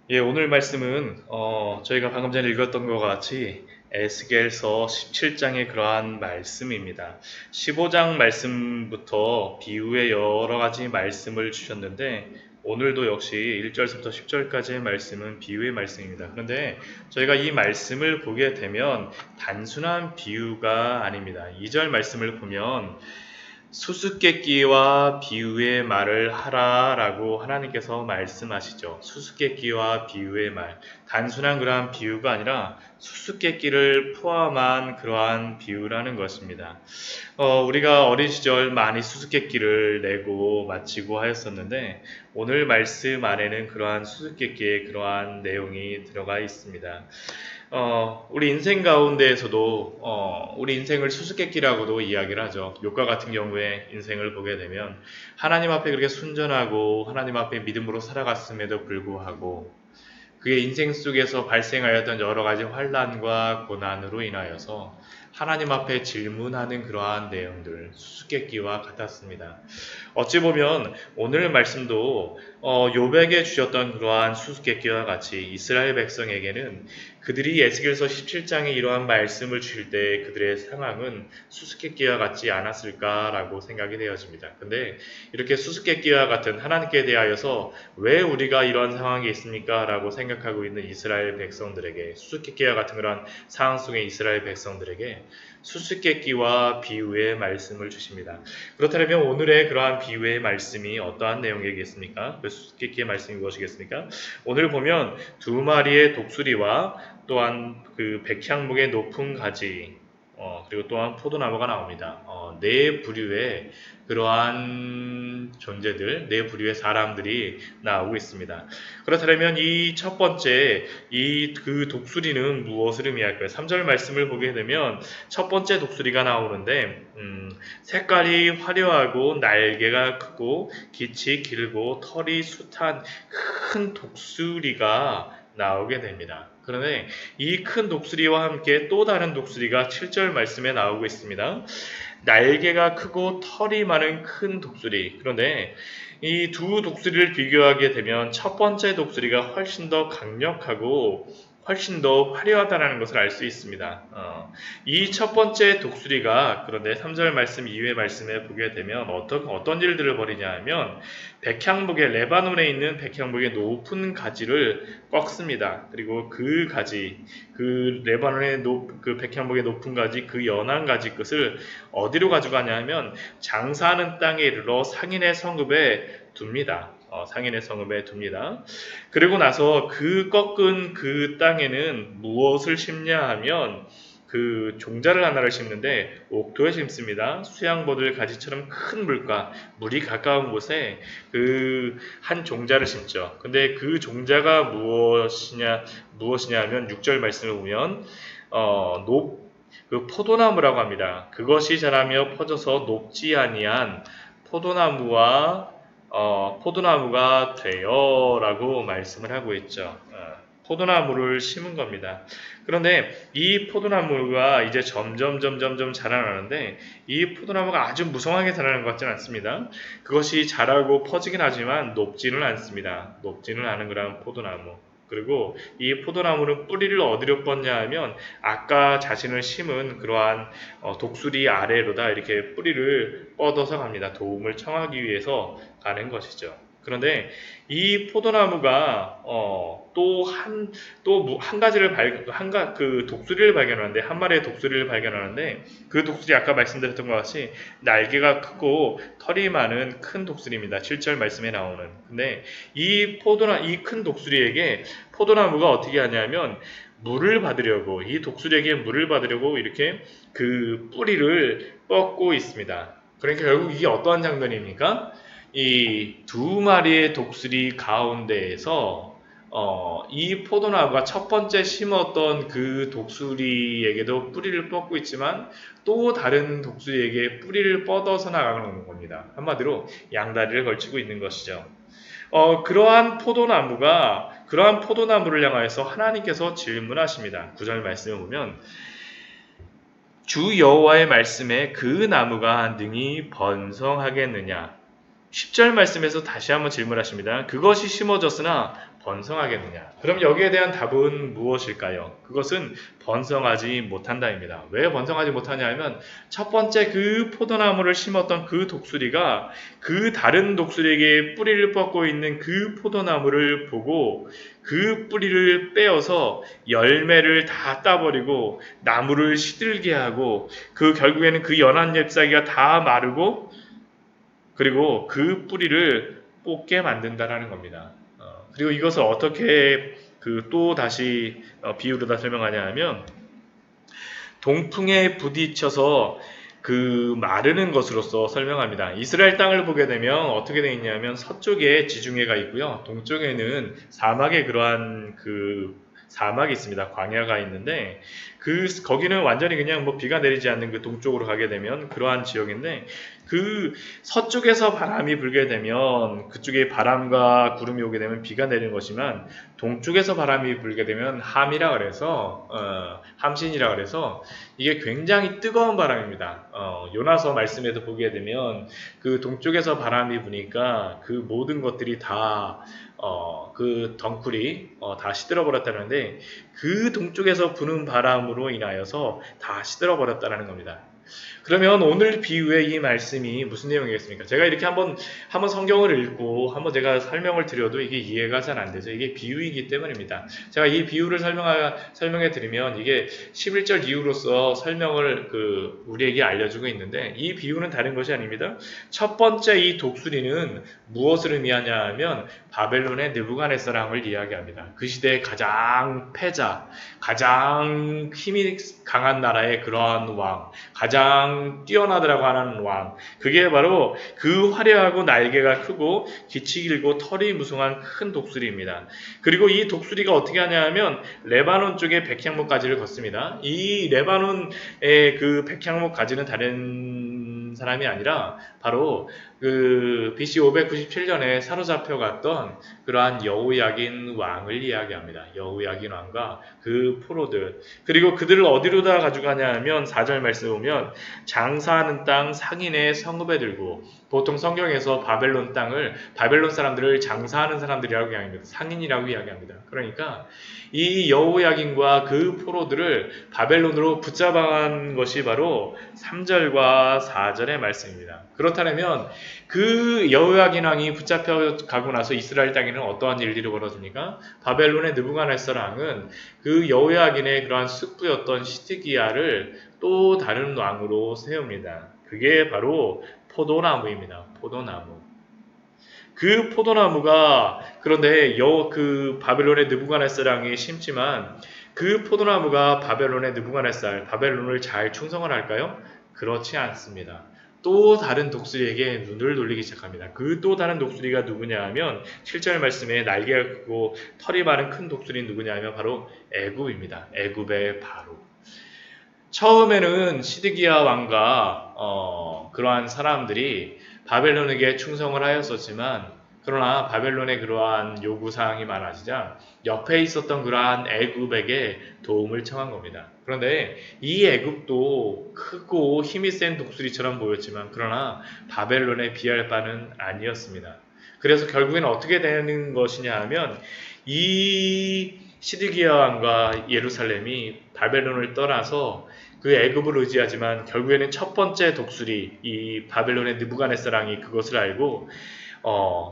예, 오늘 말씀은 저희가 방금 전에 읽었던 것 같이 에스겔서 17장의 그러한 말씀입니다. 15장 말씀부터 비유의 여러 가지 말씀을 주셨는데 오늘도 역시 1절부터 10절까지의 말씀은 비유의 말씀입니다. 그런데 저희가 이 말씀을 보게 되면 단순한 비유가 아닙니다. 2절 말씀을 보면 수수께끼와 비유의 말을 하라라고 하나님께서 말씀하시죠. 수수께끼와 비유의 말. 단순한 그러한 비유가 아니라 수수께끼를 포함한 그러한 비유라는 것입니다. 우리가 어린 시절 많이 수수께끼를 내고 마치고 하였었는데 오늘 말씀 안에는 그러한 수수께끼의 그러한 내용이 들어가 있습니다. 우리 인생 가운데에서도 우리 인생을 수수께끼라고도 이야기를 하죠. 욥과 같은 경우에 인생을 보게 되면 하나님 앞에 그렇게 순전하고 하나님 앞에 믿음으로 살아갔음에도 불구하고 그의 인생 속에서 발생하였던 여러 가지 환난과 고난으로 인하여서 하나님 앞에 질문하는 그러한 내용들, 수수께끼와 같았습니다. 어찌 보면 오늘 말씀도 욥에게 주셨던 그러한 수수께끼와 같이 이스라엘 백성에게는 그들이 에스겔서 17장에 이러한 말씀을 주실 때 그들의 상황은 수수께끼와 같지 않았을까라고 생각이 되어집니다. 근데 이렇게 수수께끼와 같은 하나님께 대하여서 왜 우리가 이런 상황에 있습니까? 라고 생각하고 있는 이스라엘 백성들에게 수수께끼와 같은 그런 상황 속의 이스라엘 백성들에게 수수께끼와 비유의 말씀을 주십니다. 그렇다면 오늘의 그러한 비유의 말씀이 어떠한 내용이겠습니까? 그 수수께끼의 말씀이 무엇이겠습니까? 오늘 보면 두 마리의 독수리와 또한 그 백향목의 높은 가지 그리고 또한 포도나무가 나옵니다. 네 부류의 그러한 존재들, 네 부류의 사람들이 나오고 있습니다. 그렇다면 이 첫 번째, 이 그 독수리는 무엇을 의미할까요? 3절 말씀을 보게 되면 첫 번째 독수리가 나오는데, 색깔이 화려하고 날개가 크고 깃이 길고 털이 숱한 큰 독수리가 나오게 됩니다. 그런데 이 큰 독수리와 함께 또 다른 독수리가 7절 말씀에 나오고 있습니다. 날개가 크고 털이 많은 큰 독수리. 그런데 이 두 독수리를 비교하게 되면 첫 번째 독수리가 훨씬 더 강력하고 훨씬 더 화려하다는 것을 알 수 있습니다. 이 첫 번째 독수리가 그런데 3절 말씀 이후의 말씀에 보게 되면 어떤 일들을 벌이냐 하면 백향목의 레바논에 있는 백향목의 높은 가지를 꺾습니다. 그리고 그 가지, 그 레바논의 그 백향목의 높은 가지, 그 연한 가지 끝을 어디로 가져가냐 하면 장사하는 땅에 이르러 상인의 성읍에 둡니다. 상인의 성읍에 둡니다. 그리고 나서 그 꺾은 그 땅에는 무엇을 심냐 하면 그 종자를 하나를 심는데 옥토에 심습니다. 수양버들 가지처럼 큰 물가, 물이 가까운 곳에 그 한 종자를 심죠. 근데 그 종자가 무엇이냐 하면 6절 말씀을 보면 그 포도나무라고 합니다. 그것이 자라며 퍼져서 높지 아니한 포도나무가 되어라고 말씀을 하고 있죠. 포도나무를 심은 겁니다. 그런데 이 포도나무가 이제 점점 자라나는데 이 포도나무가 아주 무성하게 자라는 것 같지는 않습니다. 그것이 자라고 퍼지긴 하지만 높지는 않습니다. 높지는 않은 그런 포도나무. 그리고 이 포도나무는 뿌리를 어디로 뻗냐 하면 아까 자신을 심은 그러한 독수리 아래로다 이렇게 뿌리를 뻗어서 갑니다. 도움을 청하기 위해서 가는 것이죠. 그런데 이 포도나무가 또 한 가지를 그 독수리를 발견하는데 한 마리의 독수리를 발견하는데 그 독수리 아까 말씀드렸던 것 같이 날개가 크고 털이 많은 큰 독수리입니다. 7절 말씀에 나오는. 근데 이 큰 독수리에게 포도나무가 어떻게 하냐면 이 독수리에게 물을 받으려고 이렇게 그 뿌리를 뻗고 있습니다. 그러니까 결국 이게 어떠한 장면입니까? 이 두 마리의 독수리 가운데에서 이 포도나무가 첫 번째 심었던 그 독수리에게도 뿌리를 뻗고 있지만 또 다른 독수리에게 뿌리를 뻗어서 나가는 겁니다. 한마디로 양다리를 걸치고 있는 것이죠. 그러한 포도나무를 향하여서 하나님께서 질문하십니다. 9절 말씀을 보면 주 여호와의 말씀에 그 나무가 능히 번성하겠느냐? 10절 말씀에서 다시 한번 질문하십니다. 그것이 심어졌으나 번성하겠느냐? 그럼 여기에 대한 답은 무엇일까요? 그것은 번성하지 못한다입니다. 왜 번성하지 못하냐 하면 첫 번째 그 포도나무를 심었던 그 독수리가 그 다른 독수리에게 뿌리를 뻗고 있는 그 포도나무를 보고 그 뿌리를 빼어서 열매를 다 따버리고 나무를 시들게 하고 그 결국에는 그 연한 잎사귀가 다 마르고 그리고 그 뿌리를 뽑게 만든다라는 겁니다. 그리고 이것을 어떻게 또 다시 비유로다 설명하냐 하면 동풍에 부딪혀서 그 마르는 것으로서 설명합니다. 이스라엘 땅을 보게 되면 어떻게 되어 있냐면 서쪽에 지중해가 있고요. 동쪽에는 사막의 그러한 사막이 있습니다. 광야가 있는데 거기는 완전히 그냥 뭐 비가 내리지 않는 그 동쪽으로 가게 되면 그러한 지역인데 그 서쪽에서 바람이 불게 되면 그쪽에 바람과 구름이 오게 되면 비가 내리는 것이지만 동쪽에서 바람이 불게 되면 함이라 그래서 함신이라 그래서 이게 굉장히 뜨거운 바람입니다. 요나서 말씀에도 보게 되면 그 동쪽에서 바람이 부니까 그 모든 것들이 다 그 덩쿨이 다 시들어 버렸다는데 그 동쪽에서 부는 바람으로 인하여서 다 시들어 버렸다는 겁니다. 그러면 오늘 비유의 이 말씀이 무슨 내용이겠습니까? 제가 이렇게 한번 성경을 읽고 한번 제가 설명을 드려도 이게 이해가 잘 안 되죠. 이게 비유이기 때문입니다. 제가 이 비유를 설명해 드리면 이게 11절 이후로서 설명을 우리에게 알려주고 있는데 이 비유는 다른 것이 아닙니다. 첫 번째 이 독수리는 무엇을 의미하냐 하면 바벨론의 느부갓네살 왕을 이야기합니다. 그 시대의 가장 패자, 가장 힘이 강한 나라의 그러한 왕, 가장 뛰어나더라고 하는 왕, 그게 바로 그 화려하고 날개가 크고 기치 길고 털이 무성한 큰 독수리입니다. 그리고 이 독수리가 어떻게 하냐 하면 레바논 쪽에 백향목 가지를 걷습니다. 이 레바논의 그 백향목 가지는 다른 사람이 아니라 바로 BC 597년에 사로잡혀 갔던 그러한 여호야긴 왕을 이야기합니다. 여호야긴 왕과 그 포로들, 그리고 그들을 어디로다 가져가냐 하면 4절 말씀 보면 장사하는 땅 상인의 성읍에 들고, 보통 성경에서 바벨론 사람들을 장사하는 사람들이라고 이야기합니다. 상인이라고 이야기합니다. 그러니까 이 여호야긴과 그 포로들을 바벨론으로 붙잡아간 것이 바로 3절과 4절의 말씀입니다. 그렇다면 그 여호야긴 왕이 붙잡혀 가고 나서 이스라엘 땅에는 어떠한 일들이 벌어집니까? 바벨론의 느부갓네살 왕은 그 여호야긴의 그러한 숙부였던 시드기야를 또 다른 왕으로 세웁니다. 그게 바로 포도나무입니다. 포도나무. 그 포도나무가 그런데 바벨론의 느부갓네살 왕이 심지만 그 포도나무가 바벨론의 바벨론을 잘 충성을 할까요? 그렇지 않습니다. 또 다른 독수리에게 눈을 돌리기 시작합니다. 그 또 다른 독수리가 누구냐 하면 7절 말씀에 날개가 크고 털이 많은 큰 독수리는 누구냐 하면 바로 애굽입니다. 애굽의 바로. 처음에는 시드기야 왕과 그러한 사람들이 바벨론에게 충성을 하였었지만, 그러나 바벨론의 그러한 요구사항이 많아지자 옆에 있었던 그러한 애굽에게 도움을 청한 겁니다. 그런데 이 애굽도 크고 힘이 센 독수리처럼 보였지만 그러나 바벨론에 비할 바는 아니었습니다. 그래서 결국에는 어떻게 되는 것이냐 하면 이 시드기야 왕과 예루살렘이 바벨론을 떠나서 그 애굽을 의지하지만 결국에는 첫 번째 독수리 이 바벨론의 느부갓네살 왕이 그것을 알고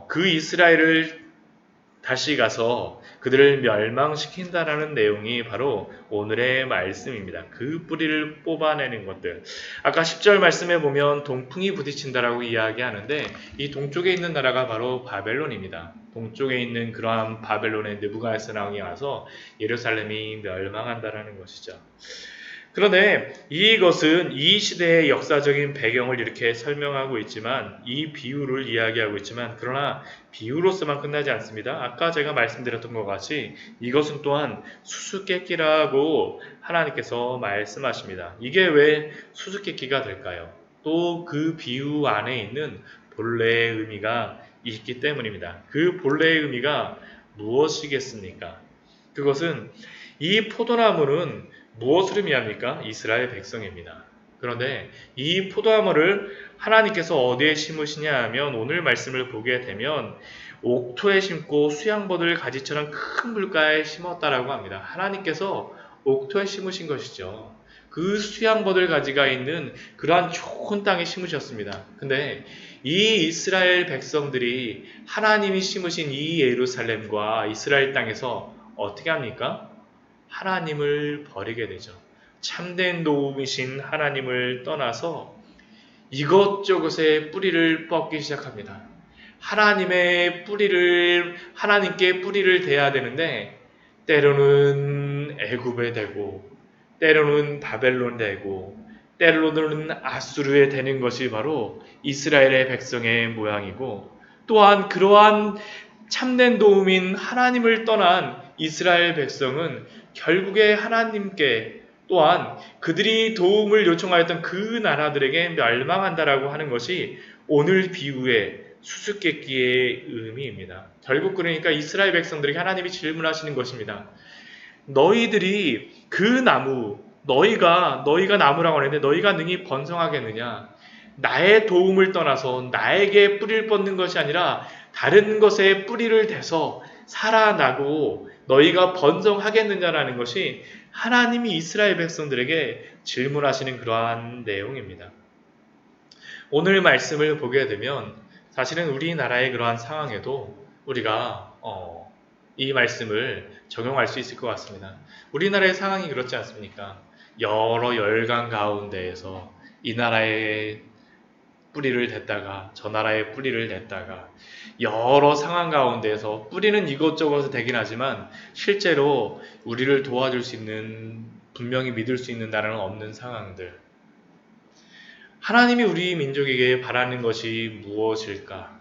그 이스라엘을 다시 가서 그들을 멸망시킨다라는 내용이 바로 오늘의 말씀입니다. 그 뿌리를 뽑아내는 것들. 아까 10절 말씀에 보면 동풍이 부딪힌다라고 이야기하는데 이 동쪽에 있는 나라가 바로 바벨론입니다. 동쪽에 있는 그러한 바벨론의 느부갓네살 왕이 와서 예루살렘이 멸망한다라는 것이죠. 그런데 이것은 이 시대의 역사적인 배경을 이렇게 설명하고 있지만, 이 비유를 이야기하고 있지만, 그러나 비유로서만 끝나지 않습니다. 아까 제가 말씀드렸던 것 같이 이것은 또한 수수께끼라고 하나님께서 말씀하십니다. 이게 왜 수수께끼가 될까요? 또 그 비유 안에 있는 본래의 의미가 있기 때문입니다. 그 본래의 의미가 무엇이겠습니까? 그것은 이 포도나무는 무엇을 의미합니까? 이스라엘 백성입니다. 그런데 이 포도나무를 하나님께서 어디에 심으시냐 하면 오늘 말씀을 보게 되면 옥토에 심고 수양버들 가지처럼 큰 물가에 심었다라고 합니다. 하나님께서 옥토에 심으신 것이죠. 그 수양버들 가지가 있는 그러한 좋은 땅에 심으셨습니다. 근데 이 이스라엘 백성들이 하나님이 심으신 이 예루살렘과 이스라엘 땅에서 어떻게 합니까? 하나님을 버리게 되죠. 참된 도움이신 하나님을 떠나서 이것저것에 뿌리를 뻗기 시작합니다. 하나님께 뿌리를 대야 되는데 때로는 애굽에 대고 때로는 바벨론 되고 때로는 아수르에 되는 것이 바로 이스라엘의 백성의 모양이고, 또한 그러한 참된 도움인 하나님을 떠난 이스라엘 백성은 결국에 하나님께 또한 그들이 도움을 요청하였던 그 나라들에게 멸망한다라고 하는 것이 오늘 비유의 수수께끼의 의미입니다. 결국 그러니까 이스라엘 백성들에게 하나님이 질문하시는 것입니다. 너희들이 그 나무, 너희가 나무라고 하는데 너희가 능히 번성하겠느냐? 나의 도움을 떠나서 나에게 뿌리를 뻗는 것이 아니라 다른 것에 뿌리를 대서 살아나고 너희가 번성하겠느냐라는 것이 하나님이 이스라엘 백성들에게 질문하시는 그러한 내용입니다. 오늘 말씀을 보게 되면 사실은 우리나라의 그러한 상황에도 우리가 이 말씀을 적용할 수 있을 것 같습니다. 우리나라의 상황이 그렇지 않습니까? 여러 열강 가운데에서 이 나라에 뿌리를 댔다가 저 나라에 뿌리를 댔다가 여러 상황 가운데에서 뿌리는 이것저것 되긴 하지만 실제로 우리를 도와줄 수 있는, 분명히 믿을 수 있는 나라는 없는 상황들. 하나님이 우리 민족에게 바라는 것이 무엇일까?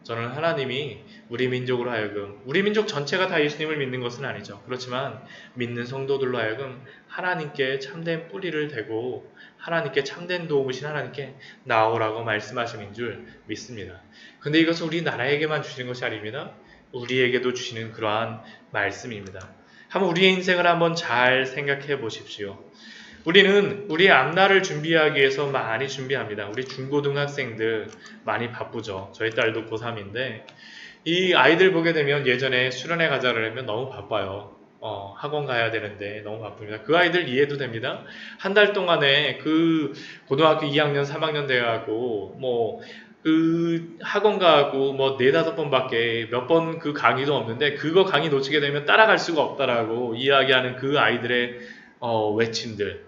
저는 하나님이 우리 민족으로 하여금, 우리 민족 전체가 다 예수님을 믿는 것은 아니죠. 그렇지만 믿는 성도들로 하여금 하나님께 참된 뿌리를 대고 하나님께 참된 도움이신 하나님께 나오라고 말씀하심인 줄 믿습니다. 근데 이것은 우리나라에게만 주시는 것이 아닙니다. 우리에게도 주시는 그러한 말씀입니다. 한번 우리의 인생을 한번 잘 생각해 보십시오. 우리는 우리의 앞날을 준비하기 위해서 많이 준비합니다. 우리 중고등학생들 많이 바쁘죠. 저희 딸도 고3인데 이 아이들 보게 되면 예전에 수련회 가자고 하면 너무 바빠요. 학원 가야 되는데 너무 바쁩니다. 그 아이들 이해도 됩니다. 한 달 동안에 그 고등학교 2학년, 3학년 돼가고 그 학원 가고 4-5번밖에 몇 번 그 강의도 없는데 그거 강의 놓치게 되면 따라갈 수가 없다라고 이야기하는 그 아이들의 외침들.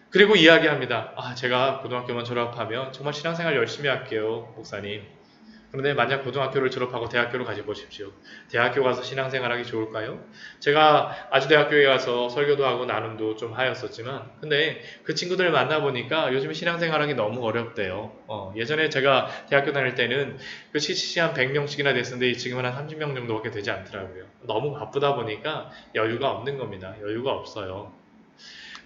그리고 이야기합니다. 제가 고등학교만 졸업하면 정말 신앙생활 열심히 할게요, 목사님. 그런데 만약 고등학교를 졸업하고 대학교로 가지 보십시오. 대학교 가서 신앙생활하기 좋을까요? 제가 아주 대학교에 가서 설교도 하고 나눔도 좀 하였었지만 근데 그 친구들 만나보니까 요즘 신앙생활하기 너무 어렵대요. 예전에 제가 대학교 다닐 때는 그 CCC 한 100명씩이나 됐었는데 지금은 한 30명 정도밖에 되지 않더라고요. 너무 바쁘다 보니까 여유가 없는 겁니다. 여유가 없어요.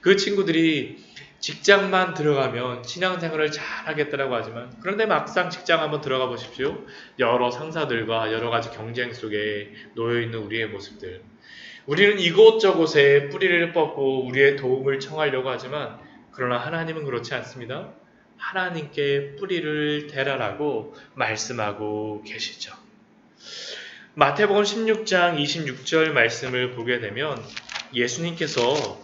그 친구들이 직장만 들어가면 신앙생활을 잘 하겠다라고 하지만 그런데 막상 직장 한번 들어가 보십시오. 여러 상사들과 여러 가지 경쟁 속에 놓여있는 우리의 모습들. 우리는 이곳저곳에 뿌리를 뻗고 우리의 도움을 청하려고 하지만 그러나 하나님은 그렇지 않습니다. 하나님께 뿌리를 대라라고 말씀하고 계시죠. 마태복음 16장 26절 말씀을 보게 되면 예수님께서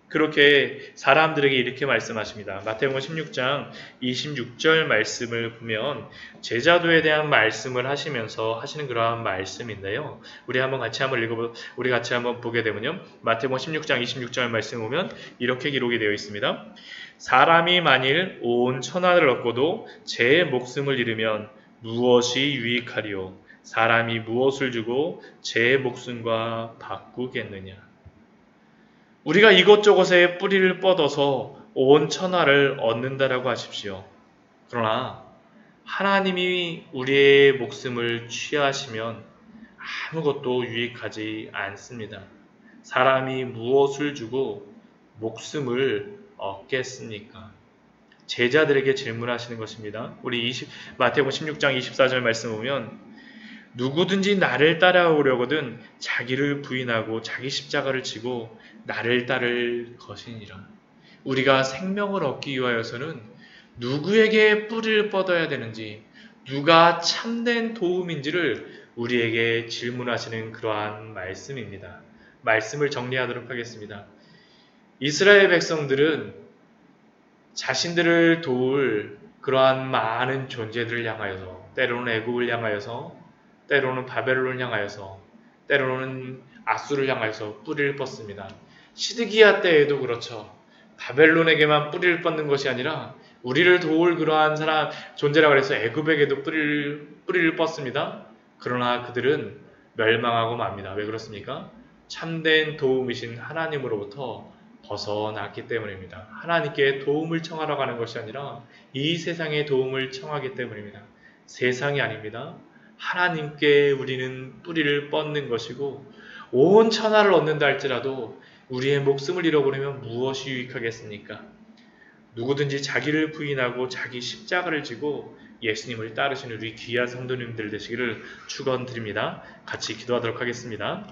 그렇게 사람들에게 이렇게 말씀하십니다. 마태복음 16장 26절 말씀을 보면 제자도에 대한 말씀을 하시면서 하시는 그러한 말씀인데요. 우리 같이 한번 보게 되면요. 마태복음 16장 26절 말씀 보면 이렇게 기록이 되어 있습니다. 사람이 만일 온 천하를 얻고도 제 목숨을 잃으면 무엇이 유익하리요? 사람이 무엇을 주고 제 목숨과 바꾸겠느냐? 우리가 이것저것에 뿌리를 뻗어서 온 천하를 얻는다라고 하십시오. 그러나 하나님이 우리의 목숨을 취하시면 아무것도 유익하지 않습니다. 사람이 무엇을 주고 목숨을 얻겠습니까? 제자들에게 질문하시는 것입니다. 우리 마태복음 16장 24절 말씀 보면 누구든지 나를 따라오려거든 자기를 부인하고 자기 십자가를 지고 나를 따를 것이니라. 우리가 생명을 얻기 위하여서는 누구에게 뿌리를 뻗어야 되는지, 누가 참된 도움인지를 우리에게 질문하시는 그러한 말씀입니다. 말씀을 정리하도록 하겠습니다. 이스라엘 백성들은 자신들을 도울 그러한 많은 존재들을 향하여서, 때로는 애굽을 향하여서, 때로는 바벨론을 향하여서, 때로는 아수를 향하여서 뿌리를 뻗습니다. 시드기야 때에도 그렇죠. 바벨론에게만 뿌리를 뻗는 것이 아니라 우리를 도울 그러한 사람 존재라고 해서 애굽에게도 뿌리를 뻗습니다. 그러나 그들은 멸망하고 맙니다. 왜 그렇습니까? 참된 도움이신 하나님으로부터 벗어났기 때문입니다. 하나님께 도움을 청하러 가는 것이 아니라 이 세상의 도움을 청하기 때문입니다. 세상이 아닙니다. 하나님께 우리는 뿌리를 뻗는 것이고, 온 천하를 얻는다 할지라도 우리의 목숨을 잃어버리면 무엇이 유익하겠습니까? 누구든지 자기를 부인하고 자기 십자가를 지고 예수님을 따르시는 우리 귀한 성도님들 되시기를 축원드립니다. 같이 기도하도록 하겠습니다.